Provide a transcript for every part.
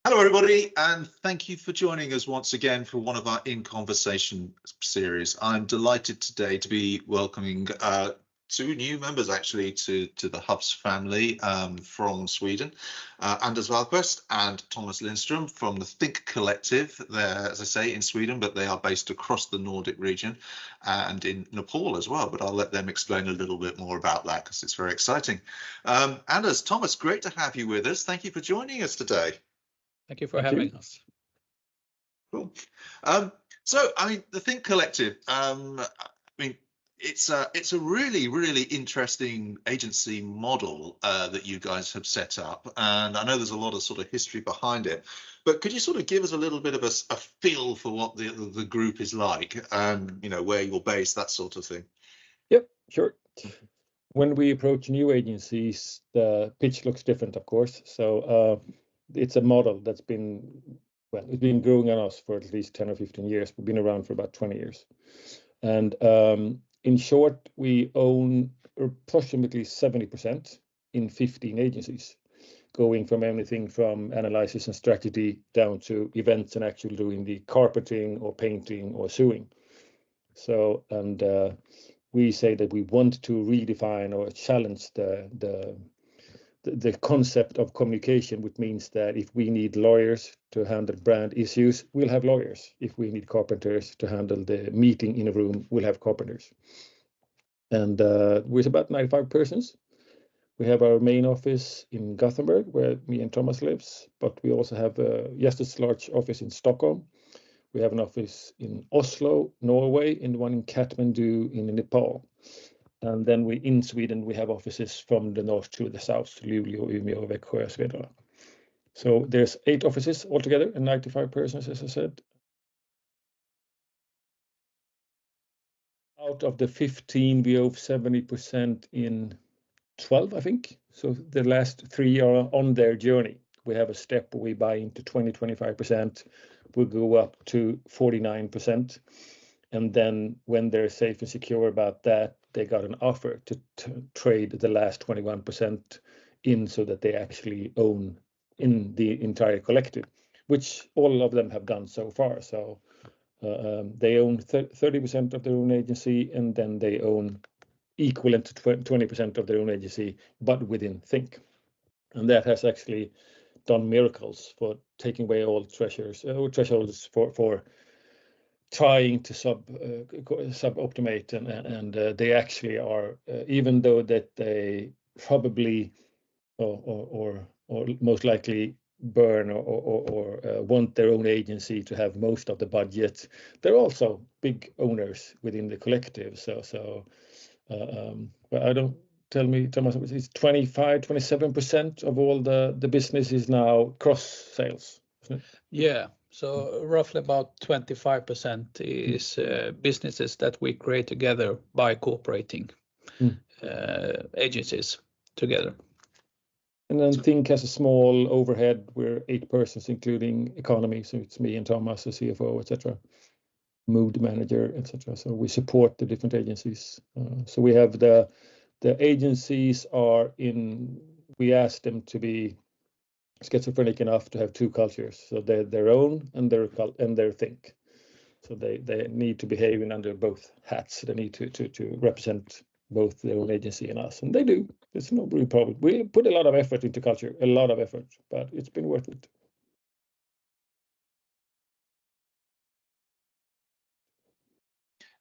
Hello, everybody, and thank you for joining us once again for one of our In Conversation series. I'm delighted today to be welcoming two new members, actually, to the Hubs family from Sweden, Anders Wallqvist and Thomas Lindstrom from the Thinc Collective. They're, as I say, in Sweden, but they are based across the Nordic region and in Nepal as well. But I'll let them explain a little bit more about that because it's very exciting. Anders, Thomas, great to have you with us. Thank you for joining us today. Thank you for having us. Cool. So, I mean, the Thinc Collective, it's a really, really interesting agency model that you guys have set up. And I know there's a lot of sort of history behind it. But could you sort of give us a little bit of a feel for what the group is like and, you know, where you're based, that sort of thing? Yep, sure. When we approach new agencies, the pitch looks different, of course. So it's a model that's been, well, it's been growing on us for at least 10 or 15 years. We've been around for about 20 years. And in short, we own approximately 70% in 15 agencies, going from anything from analysis and strategy down to events and actually doing the carpeting or painting or sewing. So, and we say that we want to redefine or challenge the concept of communication, which means that if we need lawyers to handle brand issues, we'll have lawyers. If we need carpenters to handle the meeting in a room, we'll have carpenters. And we're about 95 persons. We have our main office in Gothenburg, where me and Thomas lives, but we also have just as large office in Stockholm. We have an office in Oslo, Norway, and one in Kathmandu in Nepal. And then in Sweden, we have offices from the north to the south, Luleå, Umeå, Växjö, Svedala. So there's 8 offices altogether and 95 persons, as I said. Out of the 15, we owe 70% in 12, I think. So the last 3 are on their journey. We have a step where we buy into 20-25%. We'll go up to 49%. And then when they're safe and secure about that, they got an offer to trade the last 21% in so that they actually own in the entire collective, which all of them have done so far. So they own 30% of their own agency, and then they own equivalent to 20% of their own agency, but within Thinc. And that has actually done miracles for taking away all thresholds for trying to sub-optimate, and they actually are, even though that they probably or most likely burn or want their own agency to have most of the budget, they're also big owners within the collective. So but I don't, tell me, Thomas, it's 27% of all the business is now cross sales, isn't it? Yeah, so roughly about 25% is businesses that we create together by cooperating agencies together. And then Thinc has a small overhead. We're 8 persons, including economy. So it's me and Thomas, the CFO, etc., mood manager, etc. So we support the different agencies. So we have the agencies are in. We ask them to be schizophrenic enough to have 2 cultures. So they're their own and their Thinc. So they need to behave under both hats. They need to represent both their own agency and us, and they do. It's no real problem. We put a lot of effort into culture, but it's been worth it.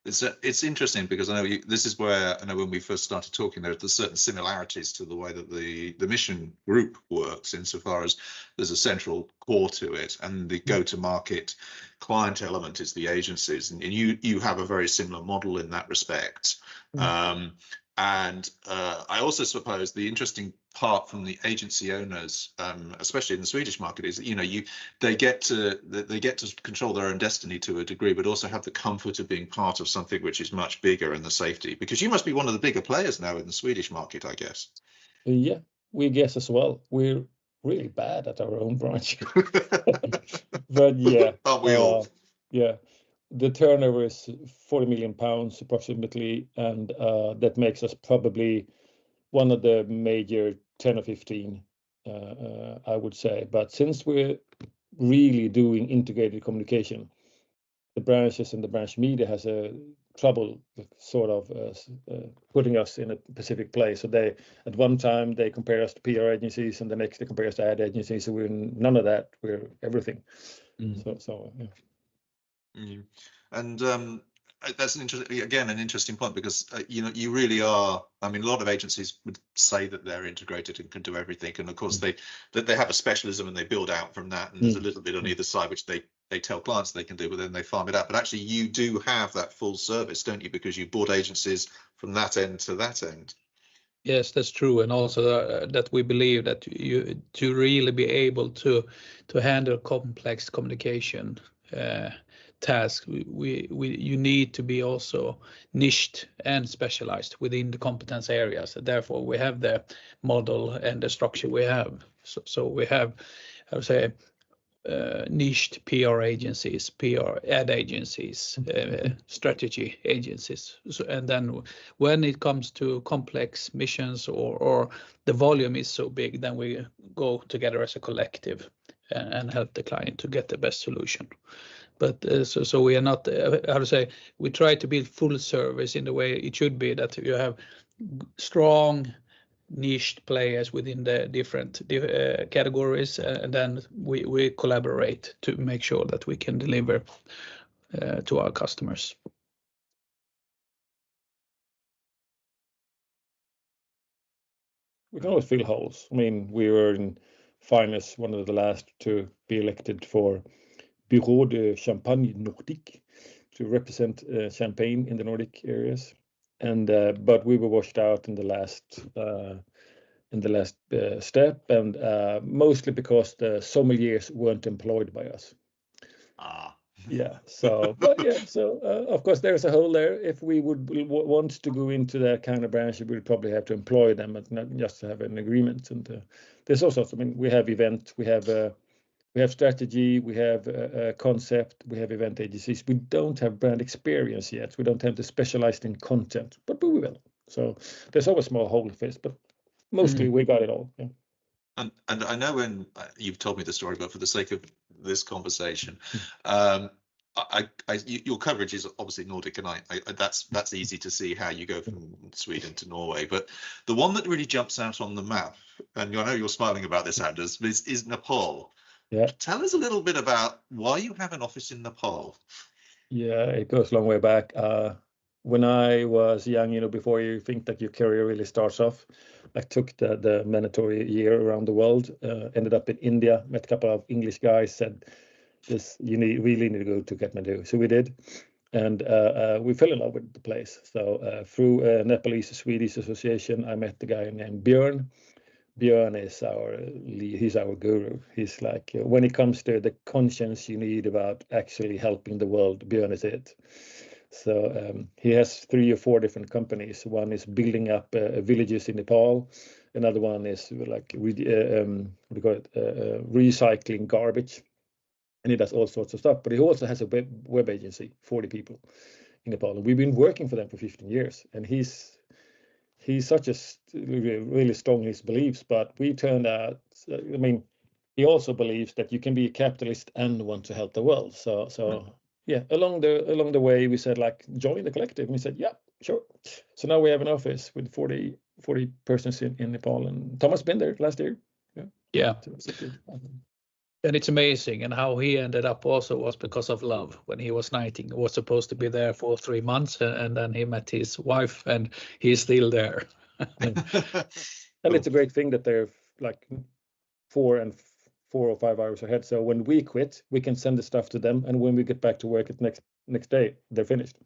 It's interesting because I know this is where I know when we first started talking, there's certain similarities to the way that the mission group works, insofar as there's a central core to it, and the go-to-market client element is the agencies, and you have a very similar model in that respect. And I also suppose the interesting part from the agency owners, especially in the Swedish market, is they get to control their own destiny to a degree, but also have the comfort of being part of something which is much bigger, and the safety. Because you must be one of the bigger players now in the Swedish market, I guess. Yeah, we guess as well. We're really bad at our own branch, but yeah, aren't we all? Yeah. The turnover is 40 million pounds approximately, and that makes us probably one of the major 10 or 15 I would say. But since we're really doing integrated communication, the branches and the branch media has a trouble with sort of putting us in a specific place. So they, at one time, they compare us to PR agencies, and the next they compare us to ad agencies. So we're none of that. We're everything. So yeah. And that's an interesting point, because you really are. I mean, a lot of agencies would say that they're integrated and can do everything, and of course they have a specialism and they build out from that, and there's a little bit on either side which they tell clients they can do, but then they farm it out. But actually, you do have that full service, don't you? Because you bought agencies from that end to that end. Yes, that's true, and also that we believe that to really be able to handle complex communication tasks, you need to be also niched and specialized within the competence areas. Therefore, we have the model and the structure we have. So we have, I would say, niched PR agencies, PR ad agencies, strategy agencies. So, and then when it comes to complex missions or the volume is so big, then we go together as a collective and help the client to get the best solution. But so we are not, how to say, we try to build full service in the way it should be, that you have strong niched players within the different categories, and then we collaborate to make sure that we can deliver to our customers. We can always fill holes. I mean, we were in finals, one of the last to be elected for Bureau de Champagne Nordic, to represent champagne in the Nordic areas, and but we were washed out in the last step, and mostly because the sommeliers weren't employed by us. Yeah. So, but yeah. So of course there's a hole there. If we would want to go into that kind of branch, we would probably have to employ them, and not just to have an agreement. And there's also, I mean, we have event, we have strategy, we have a concept, we have event agencies. We don't have brand experience yet. We don't have the specialized in content, but we will. So there's always small hole to fill, but mostly we got it all. Yeah. And I know when you've told me the story, but for the sake of this conversation, your coverage is obviously Nordic, and that's easy to see how you go from Sweden to Norway. But the one that really jumps out on the map, and I know you're smiling about this, Anders, is Nepal. Yeah. Tell us a little bit about why you have an office in Nepal. Yeah, it goes a long way back. When I was young, before you think that your career really starts off, I took the mandatory year around the world, ended up in India, met a couple of English guys, said, you really need to go to Kathmandu. So we did, and we fell in love with the place. So through a Nepalese-Swedish association, I met the guy named Björn. Björn is he's our guru. He's like, when it comes to the conscience you need about actually helping the world, Björn is it. So he has 3 or 4 different companies. One is building up villages in Nepal. Another one is like recycling garbage, and he does all sorts of stuff. But he also has a web agency, 40 people in Nepal, and we've been working for them for 15 years. And he's such a really strong in his beliefs, but we turned out, I mean, he also believes that you can be a capitalist and want to help the world. So yeah, along the way we said, like, join the collective, and he said, yeah, sure. So now we have an office with 40 persons in Nepal, and Thomas been there last year. Yeah. And it's amazing, and how he ended up also was because of love. When he was 19, he was supposed to be there for 3 months, and then he met his wife, and he's still there. And it's a great thing that they're like 4 or 5 hours ahead. So when we quit, we can send the stuff to them, and when we get back to work at next day, they're finished.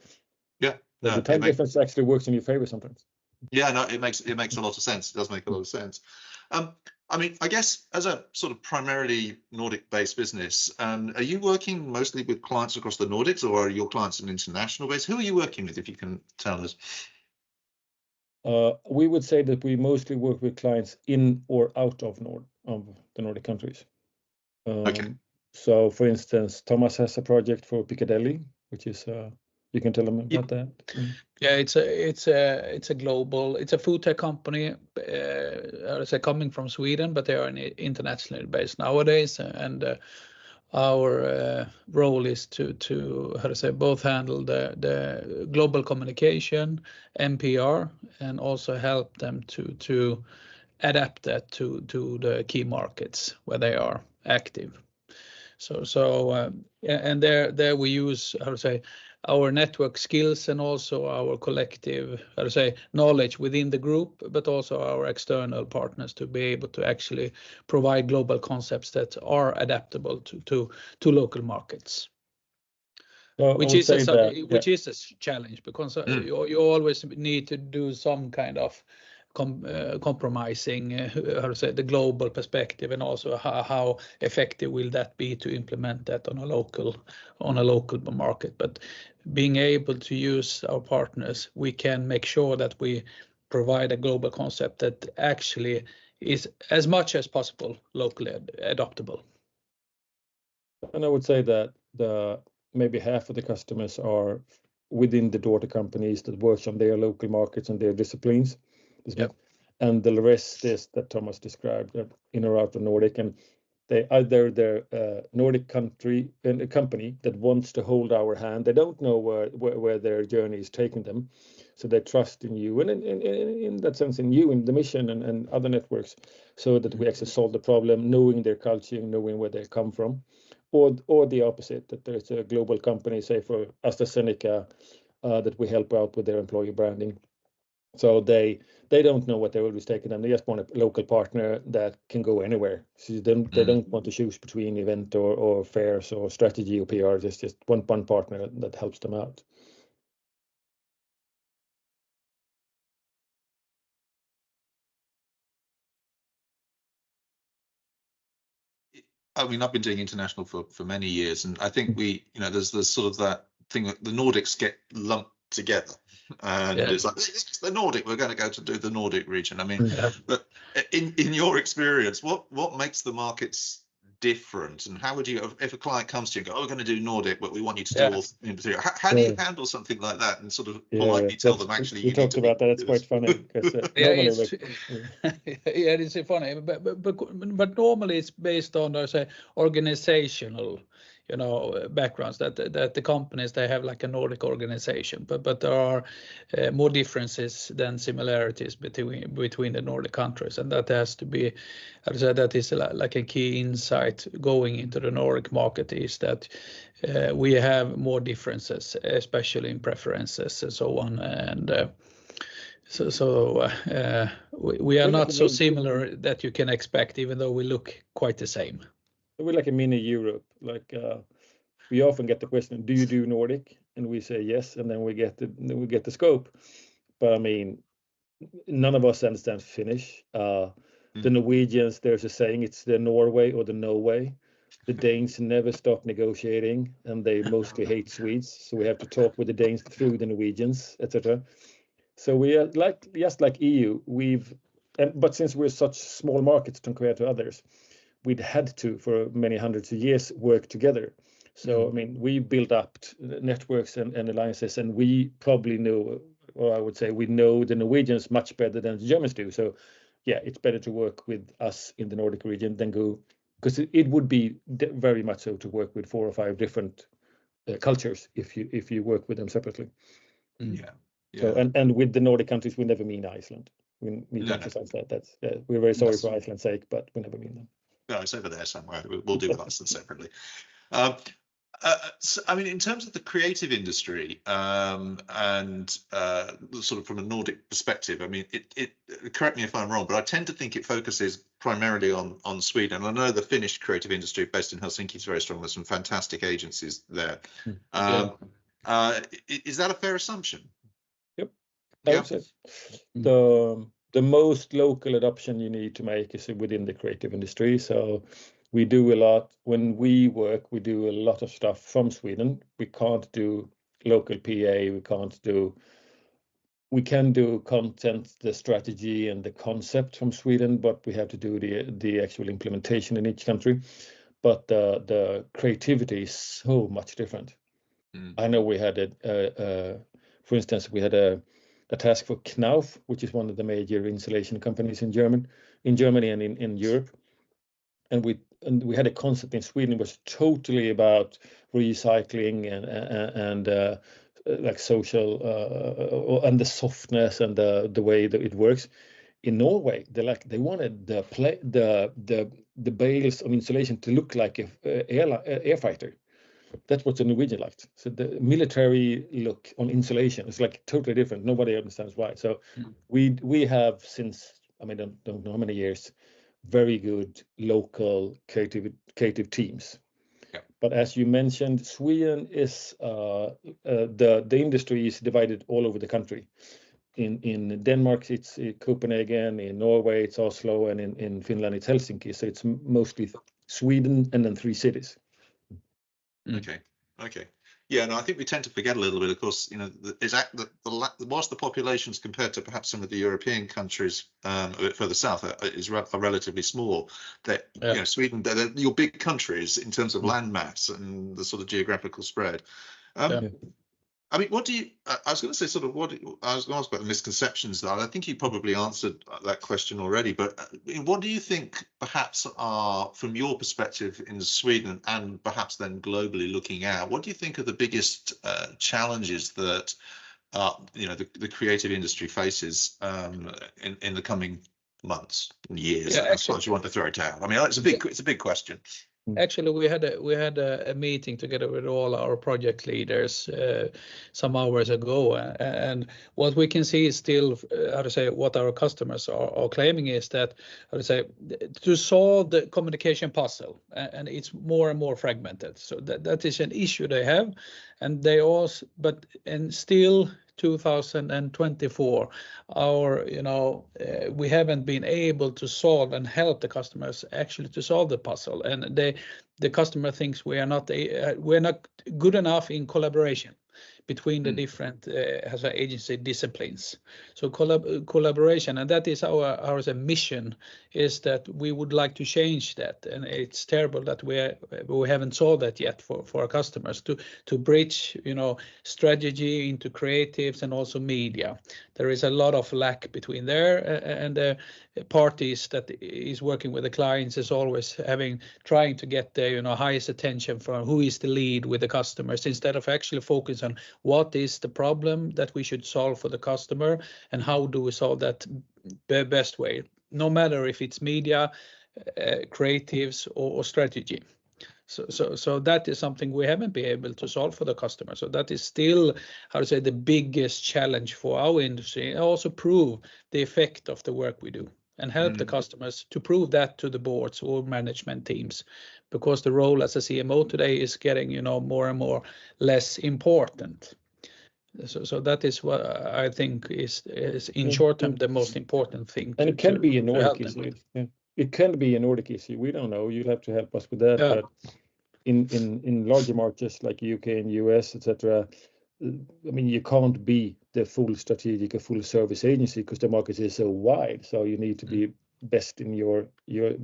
Yeah, the time difference actually works in your favor sometimes. Yeah, no, it makes a lot of sense. It does make a lot of sense. I mean, I guess as a sort of primarily Nordic-based business, are you working mostly with clients across the Nordics, or are your clients an international base? Who are you working with, if you can tell us? We would say that we mostly work with clients in or out of the Nordic countries. Okay. So, for instance, Thomas has a project for Piccadilly, which is You can tell them about that. Yeah, it's a global, it's a food tech company. I would say coming from Sweden, but they are internationally based nowadays, and our role is to how to say, both handle the global communication, MPR, and also help them to adapt that to the key markets where they are active. And there we use, how to say, our network skills and also our collective, how to say, knowledge within the group, but also our external partners to be able to actually provide global concepts that are adaptable to local markets. Which is a challenge, because you always need to do some kind of compromising, how to say, the global perspective, and also how effective will that be to implement that on a local market. But being able to use our partners, we can make sure that we provide a global concept that actually is as much as possible locally adoptable. And I would say that maybe half of the customers are within the daughter companies that works on their local markets and their disciplines. Yep. And the rest is that Thomas described in or out of Nordic, and they either they're Nordic country and a company that wants to hold our hand. They don't know where their journey is taking them, so they trust in you, and in that sense in you, in the mission and other networks, so that we actually solve the problem, knowing their culture, knowing where they come from, or the opposite, that there's a global company, say for AstraZeneca, that we help out with their employee branding. So they don't know what they will be taking them. They just want a local partner that can go anywhere. So they don't want to choose between event or fairs or strategy or PR. There's just one partner that helps them out. I mean, I've been doing international for many years, and I think there's sort of that thing that the Nordics get lumped together, and it's like, it's the Nordic, we're going to go to do the Nordic region. I mean, but in your experience, what makes the markets different, and how would you, if a client comes to you and go, oh, we're going to do Nordic, but we want you to do all in particular, how do you handle something like that and sort of politely tell them, actually, we talked about that? It's quite funny because it's funny, but normally it's based on, I say, organizational backgrounds, that the companies, they have like a Nordic organization, but there are more differences than similarities between the Nordic countries, and that has to be, as I said, that is like a key insight going into the Nordic market, is that we have more differences, especially in preferences and so on, and we are not so similar that you can expect, even though we look quite the same. We're like a mini Europe. Like we often get the question, "Do you do Nordic?" And we say yes, and then we get the scope. But I mean, none of us understand Finnish. The Norwegians, there's a saying, it's the Norway or the no way. The Danes never stop negotiating, and they mostly hate Swedes. So we have to talk with the Danes through the Norwegians, etc. So we are just like EU. But since we're such small markets compared to others, we'd had to, for many hundreds of years, work together. So, I mean, we built up networks and alliances, and we probably know, or I would say we know the Norwegians much better than the Germans do. So, yeah, it's better to work with us in the Nordic region than go, because it would be very much so to work with 4 or 5 different cultures if you work with them separately. Yeah. So, and with the Nordic countries, we never mean Iceland. We need to emphasize that. That's we're very sorry for Iceland's sake, but we never mean them. No, it's over there somewhere. We'll deal with Iceland separately. So, I mean, in terms of the creative industry, and sort of from a Nordic perspective, I mean, it correct me if I'm wrong, but I tend to think it focuses primarily on Sweden. I know the Finnish creative industry based in Helsinki is very strong. There's some fantastic agencies there. Is that a fair assumption? Yep. I would say the most local adoption you need to make is within the creative industry. So we do a lot when we work. We do a lot of stuff from Sweden. We can't do local PA. We can do content, the strategy and the concept from Sweden, but we have to do the actual implementation in each country. But the creativity is so much different. I know we had for instance, we had a task for Knauf, which is one of the major insulation companies in Germany and in Europe. And we had a concept in Sweden. It was totally about recycling and like social and the softness and the way that it works. In Norway, they wanted the bales of insulation to look like a air fighter. That's what the Norwegian liked. So the military look on insulation is like totally different. Nobody understands why. So we have since, I mean, don't know how many years, very good local creative teams. Yeah. But as you mentioned, Sweden is the industry is divided all over the country. In Denmark, it's Copenhagen. In Norway, it's Oslo, and in Finland, it's Helsinki. So it's mostly Sweden and then 3 cities. Okay. Yeah, no, I think we tend to forget a little bit. Of course, you know, whilst the populations compared to perhaps some of the European countries a bit further south are relatively small, that you know, Sweden, they're your big countries in terms of land mass and the sort of geographical spread. I mean, what do you? I was going to say sort of what I was going to ask about the misconceptions. Though I think you probably answered that question already. But what do you think perhaps are, from your perspective in Sweden and perhaps then globally looking out, what do you think are the biggest challenges that you know the creative industry faces in the coming months and years? I suppose you want to throw it out. I mean, it's a big question. Actually, we had a meeting together with all our project leaders some hours ago, and what we can see is still, how to say, what our customers are claiming is that, how to say, to solve the communication puzzle, and it's more and more fragmented. So that is an issue they have, and they also, and still 2024, we haven't been able to solve and help the customers actually to solve the puzzle, and the customer thinks we're not good enough in collaboration between the different agency disciplines. So collaboration, and that is our mission, is that we would like to change that, and it's terrible that we haven't solved that yet for our customers to bridge, you know, strategy into creatives and also media. There is a lot of lack between there, and the parties that is working with the clients is always trying to get the, you know, highest attention from who is the lead with the customers, instead of actually focus on what is the problem that we should solve for the customer and how do we solve that the best way, no matter if it's media, creatives or strategy. So that is something we haven't been able to solve for the customer. So that is still, how to say, the biggest challenge for our industry, and also prove the effect of the work we do and help the customers to prove that to the boards or management teams, because the role as a CMO today is getting, you know, more and more less important. So that is what I think is in short term the most important thing. And it can be a Nordic issue. It can be a Nordic issue. We don't know. You'll have to help us with that. But in larger markets like UK and US, etc., I mean, you can't be the full strategic or full service agency because the market is so wide. So you need to be best in your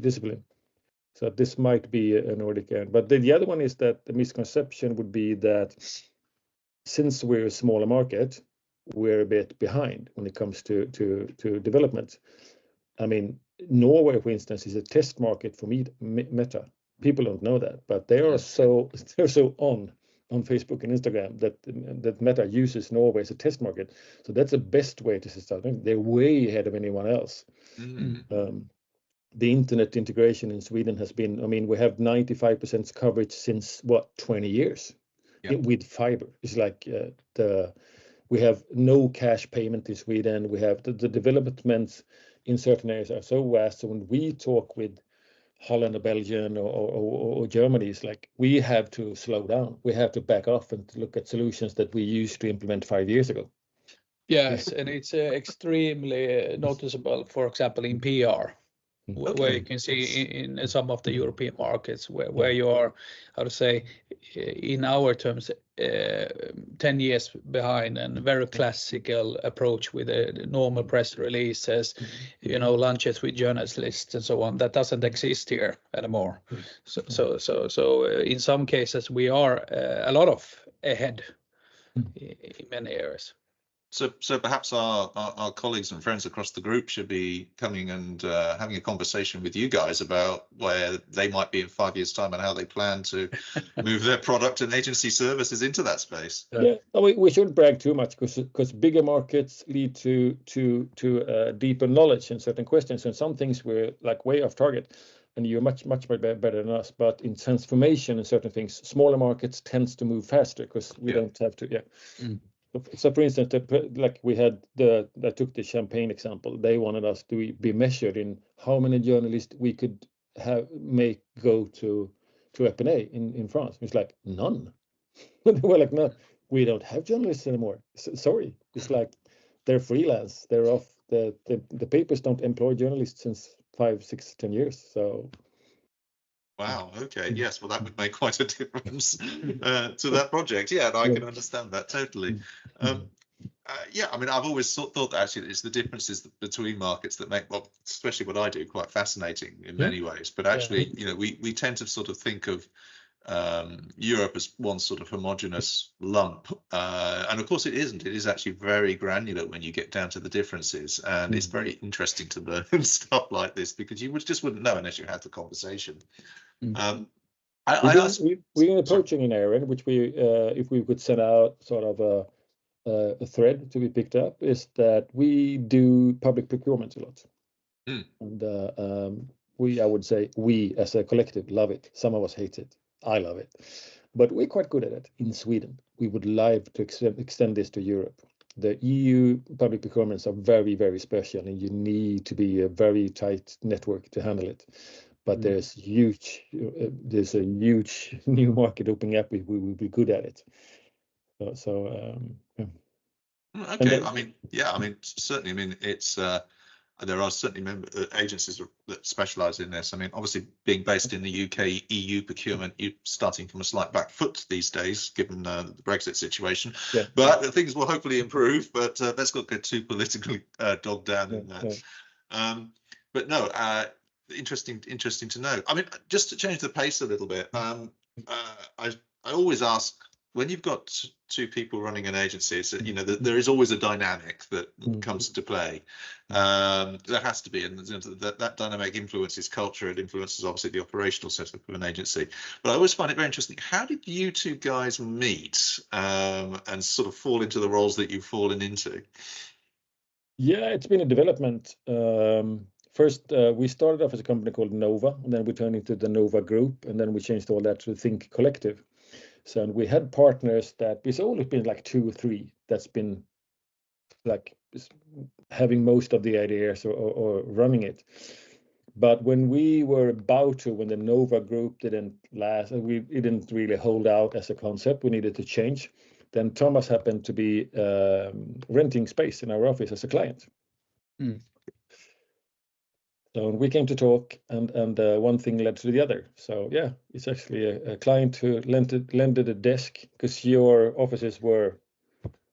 discipline. So this might be a Nordic end. But the other one is that the misconception would be that since we're a smaller market, we're a bit behind when it comes to development. I mean, Norway, for instance, is a test market for Meta. People don't know that, but they're so on Facebook and Instagram that Meta uses Norway as a test market. So that's the best way to start. They're way ahead of anyone else. The internet integration in Sweden has been, I mean, we have 95% coverage since 20 years with fiber. It's like we have no cash payment in Sweden. We have the developments in certain areas are so vast. So when we talk with Holland or Belgium or Germany, it's like we have to slow down. We have to back off and look at solutions that we used to implement 5 years ago. Yes, and it's extremely noticeable, for example, in PR. Where you can see in some of the European markets where you are, how to say, in our terms, 10 years behind, and very classical approach with the normal press releases, you know, lunches with journalists and so on. That doesn't exist here anymore. So in some cases we are a lot of ahead in many areas. So perhaps our colleagues and friends across the group should be coming and having a conversation with you guys about where they might be in 5 years' time and how they plan to move their product and agency services into that space. Yeah, we shouldn't brag too much because bigger markets lead to deeper knowledge in certain questions, and some things we're like way off target, and you're much better than us. But in transformation and certain things, smaller markets tends to move faster because we don't have to. Yeah. Mm. So, for instance, like we had I took the Champagne example. They wanted us to be measured in how many journalists we could make go to Epinay in France. It's like none. They were like, no, we don't have journalists anymore. Sorry, it's like they're freelance. They're off. The papers don't employ journalists since 5, 6, 10 years. So. Wow. Okay. Yes. Well, that would make quite a difference to that project. Yeah, and I can understand that totally. Yeah. I mean, I've always thought that actually it's the differences between markets that make, well, especially what I do, quite fascinating in many ways. But actually, you know, we tend to sort of think of Europe as one sort of homogenous lump, and of course it isn't. It is actually very granular when you get down to the differences, and it's very interesting to learn stuff like this because you just wouldn't know unless you had the conversation. We're approaching an area in which we, if we could send out sort of a thread to be picked up, is that we do public procurement a lot, and I would say we as a collective love it. Some of us hate it. I love it, but we're quite good at it in Sweden. We would like to extend this to Europe. The EU public procurements are very, very special, and you need to be a very tight network to handle it. But there's a huge new market opening up. We will be good at it. Yeah. Okay. Then, I mean, certainly. I mean, it's. There are certainly agencies that specialise in this. I mean, obviously, being based in the UK, EU procurement, you're starting from a slight back foot these days, given the Brexit situation. Yeah. But things will hopefully improve. But let's not get too politically dogged down in that. Yeah. But no, interesting to know. I mean, just to change the pace a little bit, I always ask, when you've got two people running an agency, so, you know, there is always a dynamic that comes into play. There has to be, and that dynamic influences culture. It influences obviously the operational setup of an agency. But I always find it very interesting. How did you two guys meet and sort of fall into the roles that you've fallen into? Yeah, it's been a development. First, we started off as a company called Nova, and then we turned into the Nova Group, and then we changed all that to Thinc Collective. So we had partners that it's always been like 2 or 3 that's been like having most of the ideas or running it. But when we were about to, when the Nova Group didn't last, it didn't really hold out as a concept, we needed to change. Then Thomas happened to be renting space in our office as a client. So we came to talk, and one thing led to the other. So yeah, it's actually a client who lended a desk because your offices were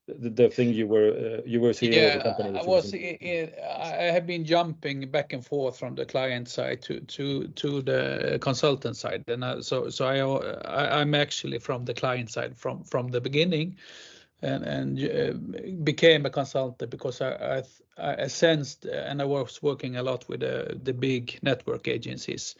the thing you were CEO of the company. I have been jumping back and forth from the client side to the consultant side, and so I'm actually from the client side from the beginning. And became a consultant because I sensed, and I was working a lot with the big network agencies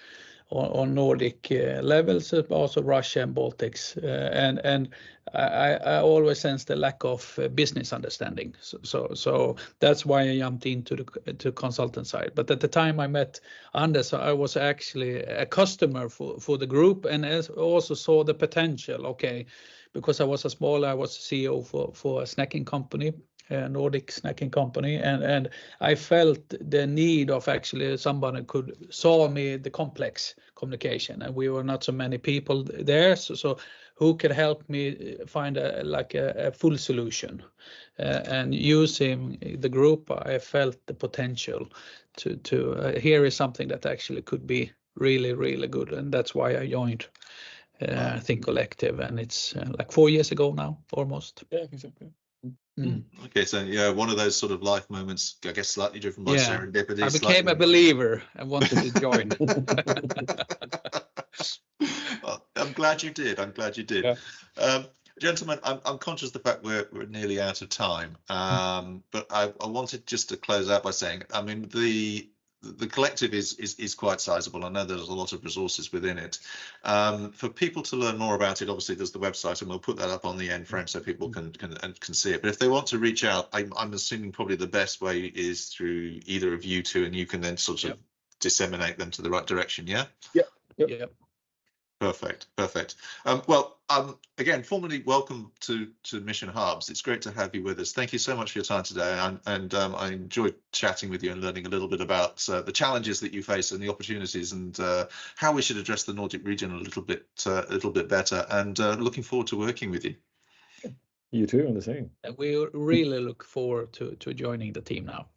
on Nordic levels, also Russia and Baltics, and I always sensed the lack of business understanding. So that's why I jumped into the consultant side. But at the time I met Anders, I was actually a customer for the group, and also saw the potential. Okay. Because I was CEO for a snacking company, a Nordic snacking company, and I felt the need of actually somebody could solve me the complex communication, and we were not so many people there, so who could help me find a full solution, and using the group, I felt the potential to here is something that actually could be really, really good, and that's why I joined. Thinc Collective, and it's like 4 years ago now, almost. Yeah, exactly. Okay, so yeah, one of those sort of life moments, I guess, slightly driven by serendipity. I became a believer and wanted to join. Well, I'm glad you did. Yeah. Gentlemen, I'm conscious of the fact we're nearly out of time, but I wanted just to close out by saying, I mean, the collective is quite sizable. I know there's a lot of resources within it. For people to learn more about it, obviously there's the website, and we'll put that up on the end frame so people can see it. But if they want to reach out, I'm assuming probably the best way is through either of you two, and you can then sort of disseminate them to the right direction. Yeah. Yeah. Perfect. Again, formally welcome to Mission Hubs. It's great to have you with us. Thank you so much for your time today, and I enjoyed chatting with you and learning a little bit about the challenges that you face and the opportunities, and how we should address the Nordic region a little bit better. And looking forward to working with you. You too, on the same. We really look forward to joining the team now.